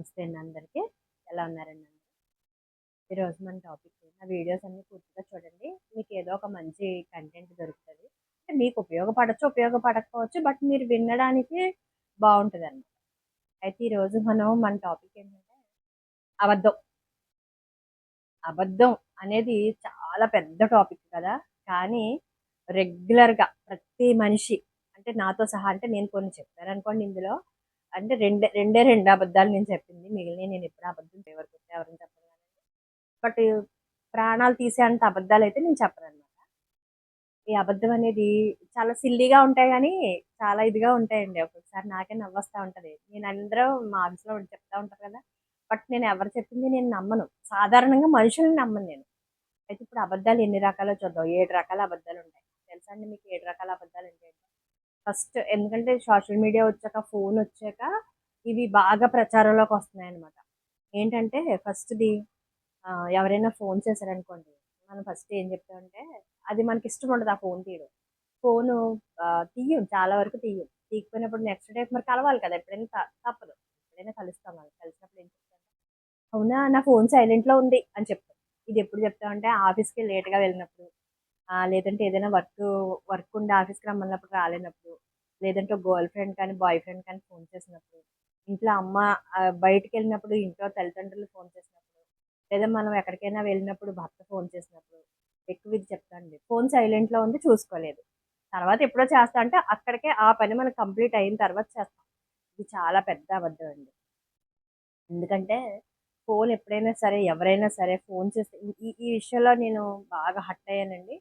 నమస్తే అండి అందరికీ. ఎలా ఉన్నారండి అందరూ? ఈరోజు మన టాపిక్ నా వీడియోస్ అన్నీ పూర్తిగా చూడండి. మీకు ఏదో ఒక మంచి కంటెంట్ దొరుకుతది. అంటే మీకు ఉపయోగపడొచ్చు, ఉపయోగపడకపోవచ్చు. బట్ మీరు వినడానికి బావుంటదనమాట. అయితే ఈరోజు మన టాపిక్ ఏంటంటే అబద్ధం. అబద్ధం అనేది చాలా పెద్ద టాపిక్ కదా! కానీ రెగ్యులర్‌గా ప్రతి మనిషి అంటే నాతో సహా అంటే నేను కొన్ని చెప్పాననుకోండి ఇందులో. అంటే రెండే 2 అబద్ధాలు నేను చెప్పింది. మిగిలినయి నేను ఎప్పుడు అబద్ధం ఎవరిని చెప్పను గాని. బట్ ప్రాణాలు తీసేంత అబద్ధాలైతే నేను చెప్పననమాట. ఈ అబద్ధం అనేది చాలా సిల్లీగా ఉంటాయి గానీ, చాలా ఇదిగా ఉంటాయండి. ఒక్కొక్కసారి నాకే నవ్వొస్తా ఉంటది. అందరూ మా ఆఫీస్‌లో చెప్తా ఉంటారు కదా! బట్ నేను ఎవరు చెప్పింది నేను నమ్మను. సాధారణంగా మనుషుల్ని నమ్మను నేను. అయితే ఇప్పుడు అబద్ధాలు ఎన్ని రకాలో చూద్దాం. 7 రకాల అబద్ధాలుంటాయి. తెలుసా అండి మీకు 7 రకాల అబద్ధాలంటే ఏంటో? ఫస్ట్ ఎందుకంటే సోషల్ మీడియా వచ్చాక, ఫోనొచ్చాక ఇవి బాగా ప్రచారంలోకి వస్తున్నాయన్నమాట. ఏంటంటే ఫస్ట్‌ది ఎవరైనా ఫోన్ చేశారనుకోండి, మనం ఫస్ట్ ఏం చెప్తామంటే, అది మనకిష్టం ఉండదు ఆ ఫోన్ తీయడం. ఫోను తీయం చాలా వరకు తీయం. తీయకపోయినప్పుడు నెక్స్ట్ డే మరి కలవాలి కదా! ఎప్పుడైనా తప్పదు. ఎప్పుడైనా కలుస్తాం మనం. కలిసినప్పుడు ఏం చెప్తాం, అవునా నా ఫోన్ సైలెంట్‌లో ఉంది అని చెప్తాం. ఇది ఎప్పుడు చెప్తామంటే ఆఫీస్‌కి లేట్‌గా వెళ్ళినప్పుడు, లేదంటే ఏదైనా వర్క్ ఉండి ఆఫీస్‌కి రమ్మన్నప్పుడు రాలేనప్పుడు, లేదంటే ఒక గర్ల్ ఫ్రెండ్ కానీ, బాయ్ ఫ్రెండ్ కానీ ఫోన్ చేసినప్పుడు, ఇంట్లో అమ్మ బయటికెళ్ళినప్పుడు ఇంట్లో తల్లిదండ్రులు ఫోన్ చేసినప్పుడు, లేదా మనం ఎక్కడికైనా వెళ్ళినప్పుడు భర్త ఫోన్ చేసినప్పుడు, ఎక్కువ ఇది చెప్తానండి. ఫోన్ సైలెంట్‌లో ఉంది చూసుకోలేదు. తర్వాత ఎప్పుడో చేస్తా అంటే అక్కడికే ఆ పని మనకు కంప్లీట్ అయిన తర్వాత చేస్తాం. ఇది చాలా పెద్ద అబద్ధం అండి. ఎందుకంటే ఫోన్ ఎప్పుడైనా సరే, ఎవరైనా సరే ఫోన్ చేస్తే ఈ ఈ ఈ విషయంలో నేను బాగా హర్ట్ అయ్యానండి.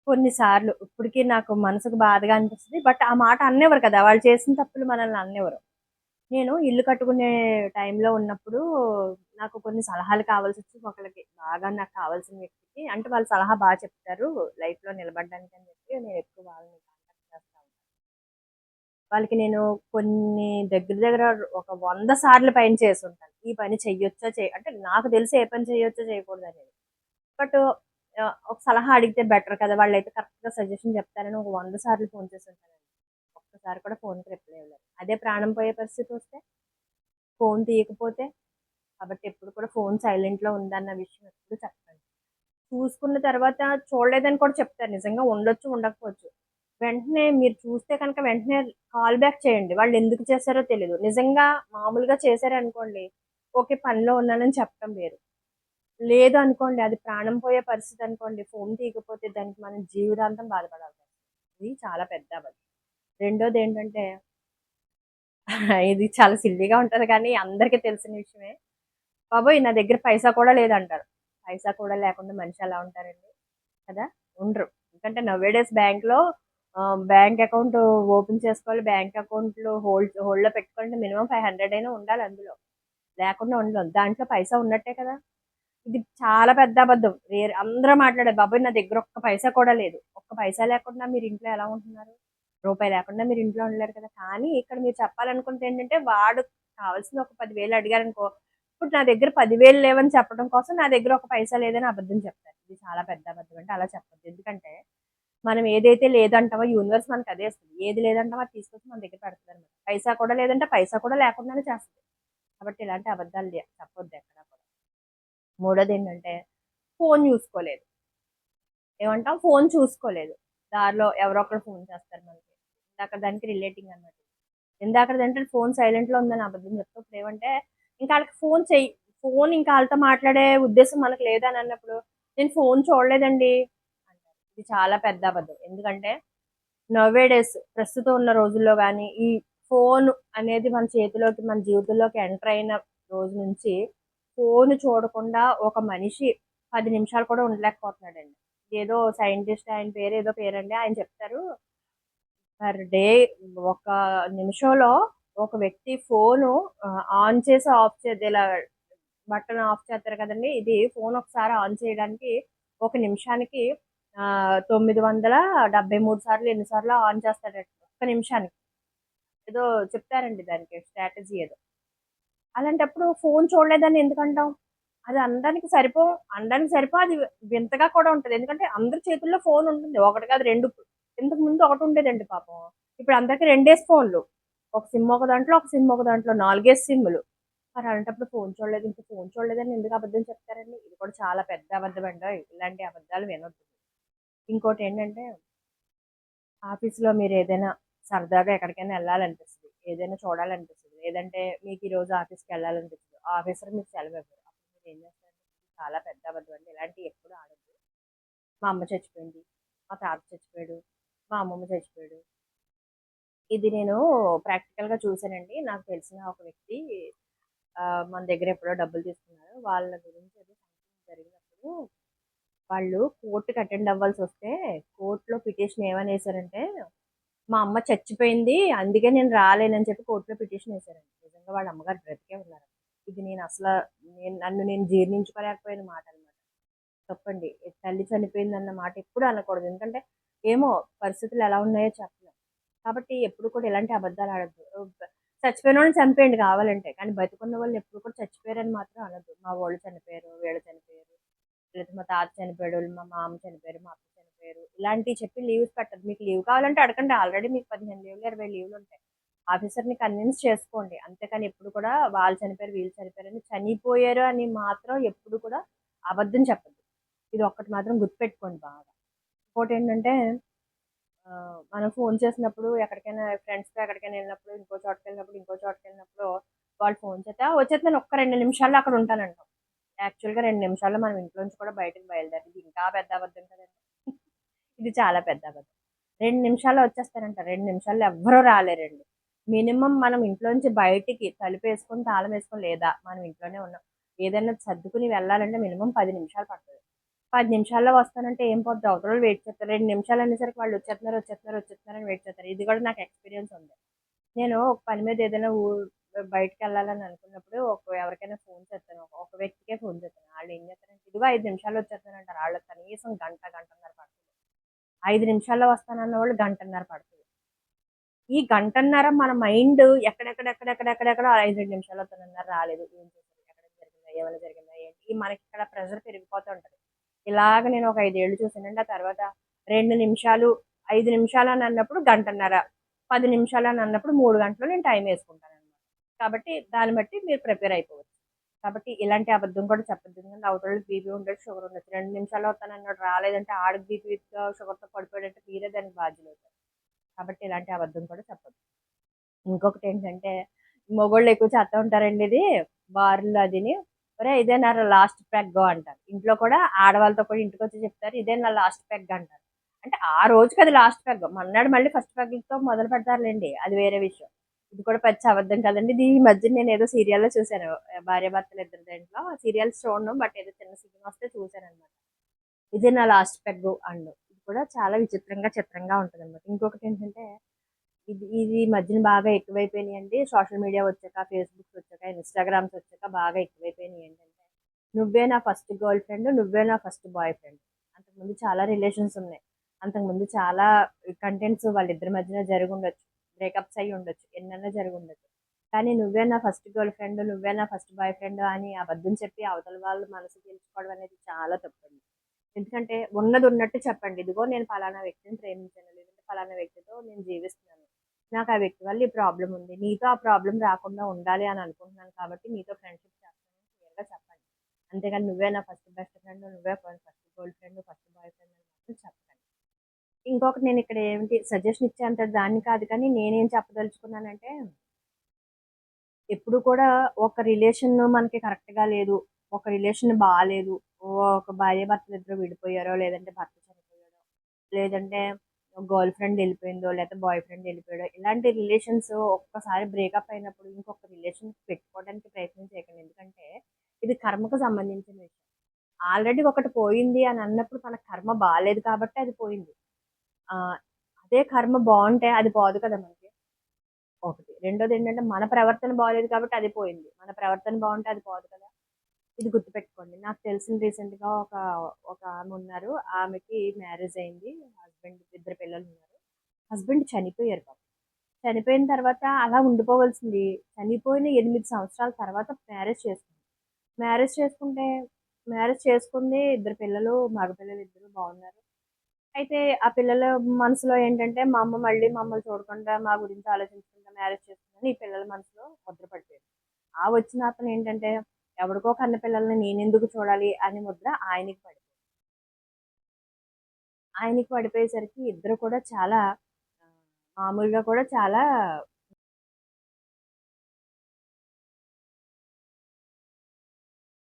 కొన్ని సార్లు ఇప్పటికి నాకు మనసుకు బాధగా అనిపిస్తది. బట్ ఆ మాట అనేవారు కదా! వాళ్ళు చేసిన తప్పులు మనల్ని అనేవారు. నేను ఇల్లు కట్టుకునే టైంలో ఉన్నప్పుడు నాకు కొన్ని సలహాలు కావాల్సొచ్చి ఒకళ్ళకి బాగా నాకు కావాల్సిన వ్యక్తికి అంటే వాళ్ళు సలహా చెప్తారు లైఫ్‌లో నిలబడడానికి అని చెప్పి నేను ఎక్కువ వాళ్ళని కాంటాక్ట్ చేస్తా ఉంటాను. వాళ్ళకి నేను కొన్ని దగ్గర దగ్గర ఒక 100 సార్లు పైన చేసుంటాను. ఈ పని చెయ్యొచ్చో అంటే నాకు తెలిసి ఏ పని చేయొచ్చో చేయకూడదనేది. బట్ ఒక సలహా అడిగితే బెటర్ కదా! వాళ్ళైతే కరెక్ట్‌గా సజెషన్ చెప్తారని ఒక 100 సార్లు ఫోన్ చేసుంటానండి. ఒక్కసారి కూడా ఫోన్‌కి రిప్లై ఇవ్వలేదు. అదే ప్రాణం పోయే పరిస్థితొస్తే ఫోన్ తీయకపోతే కాబట్టి ఎప్పుడు కూడా ఫోన్ సైలెంట్‌లో ఉందన్న విషయం ఎప్పుడు చెప్పండి. చూసుకున్న తర్వాత చూడలేదని కూడా చెప్తారు. నిజంగా ఉండొచ్చు, ఉండకపోవచ్చు. వెంటనే మీరు చూస్తే కనుక వెంటనే కాల్ బ్యాక్ చేయండి. వాళ్ళెందుకు చేశారో తెలీదు. నిజంగా మామూలుగా చేశారనుకోండి, ఓకే. పనిలో ఉన్నానని చెప్పడం వేరు. లేదు అనుకోండి అది ప్రాణం పోయే పరిస్థితి అనుకోండి, ఫోన్ తీయకపోతే దానికి మనం జీవితాంతం బాధపడాల్సొస్తది. ఇది చాలా పెద్ద అబద్ధం. రెండోదేంటంటే ఇది చాలా సిల్లీగా ఉంటది కానీ అందరికీ తెలిసిన విషయమే. బాబోయ్! నా దగ్గర పైసా కూడా లేదంటారు. పైసా కూడా లేకుండా మనిషి ఎలా ఉంటారండి? కదా! ఉండరు. ఎందుకంటే నౌ ఏ డేస్ బ్యాంక్ అకౌంట్ ఓపెన్ చేసుకోవాలి. బ్యాంక్ అకౌంట్‌లో హోల్డ్‌లో పెట్టుకోవాలంటే మినిమమ్ 500 అయినా ఉండాలి అందులో. లేకుండా ఉండలేం. దాంట్లో పైసా ఉన్నట్టే కదా! ఇది చాలా పెద్ద అబద్ధం. అందరూ మాట్లాడారు. బాబోయ్! నా దగ్గర ఒక్క పైసా కూడా లేదు. ఒక్క పైసా లేకుండా మీరు ఇంట్లో ఎలా ఉంటున్నారు? రూపాయి లేకుండా మీరు ఇంట్లో ఉండలేరు కదా! కానీ ఇక్కడ మీరు చెప్పాలనుకుంది ఏంటంటే, వాడు కావాల్సింది ఒక 10,000 అడిగారనుకో, ఇప్పుడు నా దగ్గర 10,000 లేవని చెప్పడం కోసం నా దగ్గర ఒక పైసా లేదని అబద్ధం చెప్తారు. ఇది చాలా పెద్ద అబద్ధం అంటే అలా చెప్పొద్దు. ఎందుకంటే, మనం ఏదైతే లేదంటామో యూనివర్స్ మనకు అదే ఇస్తది. ఏది లేదంటామో అది తీసుకొచ్చి మన దగ్గర పెడతదనమాట. పైసా కూడా లేదంటే పైసా కూడా లేకుండానే చేస్తది. కాబట్టి ఇలాంటి అబద్ధాలు చెప్పొద్దు ఎక్కడ కూడా. మూడోదేంటంటే, ఫోను చూసుకోలేదు. ఏమంటాం? ఫోను చూసుకోలేదు. దారిలో ఎవరో ఒకళ్ళు ఫోను చేస్తారు మనకి. ఇందాక దానికి రిలేటింగ్ అనమాట. ఇందాకడదంటే ఫోను సైలెంట్‌లో ఉందని అబద్ధం చెప్తాం. ఇప్పుడేమంటే ఇంకా ఆళ్ళకి ఫోను ఇంకా ఆళ్ళతో మాట్లాడే ఉద్దేశ్యం మనకు లేదని అన్నప్పుడు, నేను ఫోను చూడలేదండి అంటారు. ఇది చాలా పెద్ద అబద్ధం. ఎందుకంటే నౌ ఏ డేస్ ప్రస్తుతం ఉన్న రోజుల్లో గాని, ఈ ఫోను అనేది మన చేతిలోకి, మన జీవితంలోకి ఎంటర్ అయిన రోజు నుంచి ఫోను చూడకుండా ఒక మనిషి 10 నిమిషాలు కూడా ఉండలేకపోతున్నాడండి. ఏదో సైంటిస్ట్ ఆయన పేరేదో పేరండి. ఆయన చెప్తారు పర్ డే ఒక నిమిషంలో ఒక వ్యక్తి ఫోను ఆన్ చేసి, ఆఫ్ చేసి ఇలా బటన్ ఆఫ్ చేస్తారు కదండీ! ఇది ఫోన్ ఒకసారి ఆన్ చేయడానికి ఒక నిమిషానికి 973 సార్లు ఎన్ని సార్లో ఆన్ చేస్తాడట ఒక్క నిమిషానికి. ఏదో చెప్తారండి దానికి స్ట్రాటజీ ఏదో. అలాంటప్పుడు ఫోన్ చూడలేదని ఎందుకంటాం? అది అనడానికి సరిపో అది వింతగా కూడా ఉంటది. ఎందుకంటే అందరి చేతుల్లో ఫోన్ ఉంటుంది. ఒకటి కాదు 2 ఇంతకుముందు ఒకటి ఉండేదండి పాపం. ఇప్పుడు అందరికి రెండేసి ఫోన్‌లు. ఒక సిమ్ ఒక దాంట్లో, ఒక సిమ్ ఒక దాంట్లో 4 సిమ్‌లు. మరి అలాంటప్పుడు ఫోన్ చూడలేదు, ఇంక ఫోన్ చూడలేదని ఎందుకు అబద్ధం చెప్తారండి? ఇది కూడా చాలా పెద్ద అబద్ధం అండోయ్! ఇలాంటి అబద్ధాలు వినొద్దు. ఇంకోటేంటంటే, ఆఫీస్‌లో మీరేదైనా సరదాగా ఎక్కడికైనా ఎళ్ళాలనిపిస్తది. ఏదైనా చూడాలనిపిస్తది. లేదంటే మీకు ఈరోజు ఆఫీస్‌కెళ్ళాలనిపిస్తది. ఆఫీసర్ మీకు సెలవివ్వరు. అప్పుడు మీరేం చేస్తారంటే, చాలా పెద్ద అబద్ధం అండి. ఇలాంటియి ఎప్పుడు ఆడొద్దు. మా అమ్మ చచ్చిపోయింది. మా తాత చచ్చిపోయాడు. మా అమ్మమ్మ చచ్చిపోయాడు. ఇది నేను ప్రాక్టికల్‌గా చూసానండి. నాకు తెలిసిన ఒక వ్యక్తి మన దగ్గర ఎప్పుడో డబ్బులు తీసుకున్నారు. వాళ్ళ గురించి ఏదో సంథింగ్ జరిగినప్పుడు వాళ్ళు కోర్ట్‌కి అటెండ్ అవ్వాల్సొస్తే కోర్ట్‌లో పిటిషన్ ఏమనేసారంటే, మా అమ్మ చచ్చిపోయింది. అందుకే నేను రాలేనని చెప్పి కోర్ట్‌లో పిటిషన్ ఏసారండి. నిజంగా వాళ్ళ అమ్మగారు బ్రతికే ఉన్నారు. ఇది నన్ను నేను జీర్ణించుకోలేకపోయిన మాటనమాట. తప్పండి. తల్లి చనిపోయిందన్న మాట ఎప్పుడు అనకూడదు. ఎందుకంటే ఏమో పరిస్థితులు ఎలా ఉన్నాయో చెప్పలేం. కాబట్టి ఎప్పుడు కూడా ఇలాంటి అబద్ధాలు ఆడొద్దు. చచ్చిపోయినోళ్ళని చంపేయండి కావాలంటే. కానీ బతికున్న వాళ్ళని ఎప్పుడు కూడా చచ్చిపోయారని మాత్రం అనొద్దు. మా వోళ్ళు చనిపోయారు, వీళ్ళు చనిపోయారు. లేకపోతే మా తాత చనిపోయాడు, మా మామ చనిపోయారు, మా అత్త చనిపోయారు. ఇలాంటివి చెప్పి లీవ్స్ పెట్టద్దు. మీకు లీవ్ కావాలంటే అడగండి. ఆల్రెడీ మీకు 15 లీవ్‌లు, 20 లీవ్‌లు ఉంటాయి. ఆఫీసర్‌ని కన్విన్స్ చేసుకోండి. అంతేకాని ఎప్పుడు కూడా వాళ్ళు చనిపోయారు, వీళ్ళు చనిపోయారని చనిపోయారు అని మాత్రం ఎప్పుడు కూడా అబద్ధం చెప్పొద్దు. ఇది ఒక్కటి మాత్రం గుర్తుపెట్టుకోండి బాగా. ఇంకోటేంటంటే మనం ఫోన్ చేసినప్పుడు ఎక్కడికైనా ఫ్రెండ్స్‌తో ఎక్కడికైనా ఎళ్ళినప్పుడు, ఇంకో చోటకెళ్ళినప్పుడు వాళ్ళు ఫోన్ చేస్తే, "ఆ! వచ్చేస్తున్నాను ఒక్క 2 నిమిషాల్లో అక్కడ ఉంటానంటాం." యాక్చువల్‌గా 2 నిమిషాల్లో మనం ఇంట్లోంచి కూడా బయటకి బయలుదేరం. ఇది ఇంకా పెద్ద అబద్ధం కదండీ! ఇది చాలా పెద్ద అబద్ధం. 2 నిమిషాల్లో వచ్చేస్తారంట. 2 నిమిషాల్లో ఎవ్వరూ రాలేరండి. మినిమమ్ మనం ఇంట్లోంచి బయటికి తలుపేసుకొని, తాళమేసుకొని లేదా మనం ఇంట్లోనే ఉన్నాం. ఏదైనా సర్దుకుని వెళ్ళాలంటే మినిమమ్ 10 నిమిషాలు పడతది. 10 నిమిషాల్లో వస్తానంటే ఏం పోద్ది అవతలోళ్ళు వెయిట్ చేస్తారు. 2 నిమిషాలు అనేసరికి వాళ్ళు వచ్చేస్తున్నారు అని వెయిట్ చేస్తారు. ఇది కూడా నాకు ఎక్స్‌పీరియన్స్ ఉంది. నేను ఒక పని మీద ఏదైనా బయటికెళ్ళాలని అనుకున్నప్పుడు ఎవరికైనా ఫోన్ చేస్తాను. ఒక వ్యక్తికే ఫోన్ చేస్తాను. ఆళ్ళేం చేస్తారంటే, "ఇదిగో 5 నిమిషాల్లో వచ్చేస్తానంటారు." ఆళ్ళకి కనీసం గంటన్నర పడుతది. 5 నిమిషాల్లో వస్తానన్నవాళ్ళు గంటన్నర పడతది. ఈ గంటన్నర మన మైండ్ ఎక్కడెక్కడెక్కడెక్కడెక్కడెక్కడో 5, 2 నిమిషాల్లో వస్తానన్నారు రాలేదు. ఏం చేశారు? ఎక్కడ జరిగిందా? ఏమైనా జరిగిందా? ఏంటి? ఈ మనకిక్కడ ప్రెషర్ పెరిగిపోతూ ఉంటది. ఇలాగ నేను ఒక 5 ఏళ్ళు చూసానండి. ఆ తర్వాత 2 నిమిషాలు, 5 నిమిషాలని అన్నప్పుడు గంటన్నర, 10 నిమిషాలని అన్నప్పుడు 3 గంటలు నేను టైం యేసుకుంటాననమాట. కాబట్టి దాన్ని బట్టి మీరు ప్రిపేర్ అయిపోవచ్చు. కాబట్టి ఇలాంటి అబద్ధం కూడా చెప్పొద్దు. ఎందుకంటే అవతలోళ్ళకి బీపీ ఉండొచ్చు, షుగర్ ఉండొచ్చు. 2 నిమిషాల్లో వస్తానన్నాడు రాలేదంటే ఆడికి బీపీతో, షుగర్‌తో పడిపోయాడంటే మీరే దానికి బాధ్యులవుతారు. కాబట్టి ఇలాంటి అబద్ధం కూడా చెప్పొద్దు. ఇంకొకటేంటంటే మొగోళ్ళు ఎక్కువ చేత్తా ఉంటారండి ఇది. బార్‌లో అదిని. "ఒరేయ్! ఇదే నా లాస్ట్ పెగ్గో" అంటారు. ఇంట్లో కూడా ఆడవాళ్ళతో కూడా ఇంటికొచ్చి చెప్తారు. "ఇదే నా లాస్ట్ పెగ్" అంటారు. అంటే ఆ రోజుకి అది లాస్ట్ పెగ్. మర్నాడు మళ్ళీ ఫస్ట్ పెగ్‌తో మొదలు పెడతారులెండి. అది వేరే విషయం. ఇది కూడా పచ్చి అబద్ధం కదండీ! ఇది ఈ మధ్య నేనేదో సీరియల్‌లో చూసాను. భార్యాభర్తలిద్దరి దాంట్లో సీరియల్స్ చూడను. బట్ ఏదో చిన్న సీన్ వస్తే చూసాననమాట. "ఇదే నా లాస్ట్ పెగ్గు" అనడం. ఇది కూడా చాలా చిత్రంగా ఉంటదనమాట. ఇంకొకటేంటంటే ఇది ఇది ఈ మధ్యన బాగా ఎక్కువైపోయినాయండి. సోషల్ మీడియా వచ్చాక, ఫేస్‌బుక్స్ వచ్చాక, ఇన్‌స్టాగ్రామ్స్ వచ్చాక బాగా ఎక్కువైపోయినాయి ఏంటంటే, "నువ్వే నా ఫస్ట్ గర్ల్ ఫ్రెండ్, నువ్వే నా ఫస్ట్ బాయ్ ఫ్రెండ్." అంతకుముందు చాలా రిలేషన్స్ ఉన్నాయి. అంతకుముందు చాలా కంటెంట్స్ వాళ్ళిద్దరి మధ్యన జరిగుండొచ్చు. బ్రేకప్స్ అయ్యి ఉండొచ్చు. ఎన్నన్నా జరిగుండొచ్చు. కానీ "నువ్వే నా ఫస్ట్ గర్ల్ ఫ్రెండ్, నువ్వే నా ఫస్ట్ బాయ్ ఫ్రెండ్" అని అబద్ధం చెప్పి అవతల వాళ్ళ మనసు గెలుచుకోవడం అనేది చాలా తప్పండి. ఎందుకంటే ఉన్నది ఉన్నట్టు చెప్పండి. ఇదిగో నేను పలానా వ్యక్తిని ప్రేమించాను. లేదంటే పలానా వ్యక్తితో నేను జీవిస్తున్నాను. నాకు ఆ వ్యక్తి వల్ల ఈ ప్రాబ్లమ్ ఉంది. నీతో ఆ ప్రాబ్లమ్ రాకుండా ఉండాలి అని అనుకుంటున్నాను కాబట్టి నీతో ఫ్రెండ్‌షిప్ చేస్తున్నానని క్లియర్‌గా చెప్పండి. అంతేగాని నువ్వే నా ఫస్ట్ బెస్ట్ ఫ్రెండ్, నువ్వే first girl friend, first boy friend అని మాత్రం చెప్పకండి. ఇంకొకటి నేను ఇక్కడ ఏంటి సజెషన్ ఇచ్చేంత దాన్ని కాదు కానీ నేనేం చెప్పదలుచుకున్నానంటే ఎప్పుడు కూడా ఒక రిలేషన్ మనకి కరెక్ట్‌గా లేదు. ఒక రిలేషన్ బాలేదు. ఒక భార్యాభర్తలిద్దరూ విడిపోయారో, లేదంటే భర్త చనిపోయాడో, లేదంటే గర్ల్ ఫ్రెండ్ ఎళ్ళిపోయిందో, లేతే బాయ్ ఫ్రెండ్ ఎళ్ళిపోయాడో, ఇలాంటి రిలేషన్స్ ఒక్కసారి బ్రేకప్ అయినప్పుడు ఇంకొక రిలేషన్ పెట్టుకోవడానికి ప్రయత్నం చేయకండి. ఎందుకంటే ఇది కర్మకు సంబంధించిన విషయం. ఆల్రెడీ ఒకటి పోయింది అని అన్నప్పుడు మన కర్మ బాలేదు కాబట్టి అది పోయింది. ఆహ్, అదే కర్మ బావుంటే అది పోదు కదా మనకి. ఒకటి. రెండోదేంటంటే మన ప్రవర్తన బాలేదు కాబట్టి అది పోయింది. మన ప్రవర్తన బావుంటే అది పోదు కదా! ఇది గుర్తుపెట్టుకోండి. నాకు తెలిసిన రీసెంట్‌గా ఒక ఆమె ఉన్నారు. ఆమెకి మ్యారేజ్ అయింది. ఇద్దరు పిల్లలున్నారు. హస్బెండ్ చనిపోయారు పాపం. చనిపోయిన తర్వాత అలా ఉండిపోవాల్సింది. చనిపోయిన 8 సంవత్సరాల తర్వాత మ్యారేజ్ చేసుకుంటే మ్యారేజ్ చేసుకుంది. ఇద్దరు పిల్లలు, మగ పిల్లలిద్దరూ బావున్నారు. అయితే ఆ పిల్లల మనసులో ఏంటంటే, మా అమ్మ మళ్ళీ మమ్మల్ని చూడకుండా, మా గురించి ఆలోచించకుండా మ్యారేజ్ చేసుకుందని ఈ పిల్లల మనసులో ముద్ర పడిపోయింది. ఆ వచ్చిన అతను ఏంటంటే ఎవరికో కన్న పిల్లల్ని నేనెందుకు చూడాలి అని ముద్ర ఆయనకి పడిపోయేసరికి ఇద్దరు కూడా చాలా మామూలుగా కూడా చాలా